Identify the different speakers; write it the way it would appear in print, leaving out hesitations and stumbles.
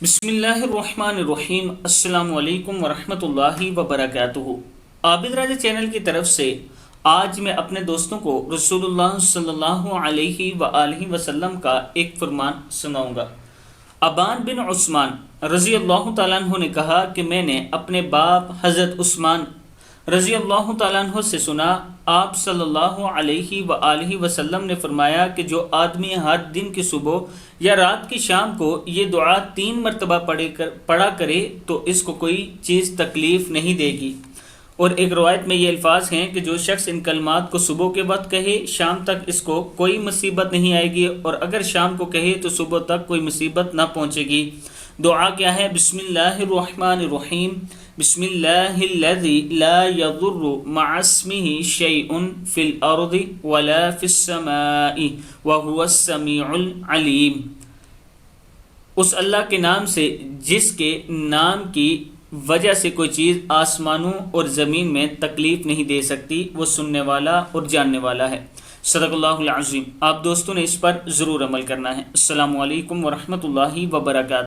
Speaker 1: بسم اللہ الرحمن الرحیم۔ السلام علیکم ورحمۃ اللہ وبرکاتہ۔ آبدراجہ چینل کی طرف سے آج میں اپنے دوستوں کو رسول اللہ صلی اللہ علیہ وآلہ وسلم کا ایک فرمان سناؤں گا۔ ابان بن عثمان رضی اللہ تعالیٰ عنہ نے کہا کہ میں نے اپنے باپ حضرت عثمان رضی اللہ تعالیٰ عنہ سے سنا، آپ صلی اللہ علیہ وآلہ وسلم نے فرمایا کہ جو آدمی ہر دن کی صبح یا رات کی شام کو یہ دعا 3 مرتبہ پڑھا کرے تو اس کو کوئی چیز تکلیف نہیں دے گی۔ اور ایک روایت میں یہ الفاظ ہیں کہ جو شخص ان کلمات کو صبح کے وقت کہے شام تک اس کو کوئی مصیبت نہیں آئے گی، اور اگر شام کو کہے تو صبح تک کوئی مصیبت نہ پہنچے گی۔ دعا کیا ہے؟ بسم اللہ الرحمن الرحیم، بسم اللہ الذی لا یضر مع اسمہ شیء فی الارض ولا فی السماء وہو السمیع العلیم۔ اس اللہ کے نام سے جس کے نام کی وجہ سے کوئی چیز آسمانوں اور زمین میں تکلیف نہیں دے سکتی، وہ سننے والا اور جاننے والا ہے۔ صدق اللہ العظیم۔ آپ دوستوں نے اس پر ضرور عمل کرنا ہے۔ السلام علیکم ورحمۃ اللہ وبرکاتہ۔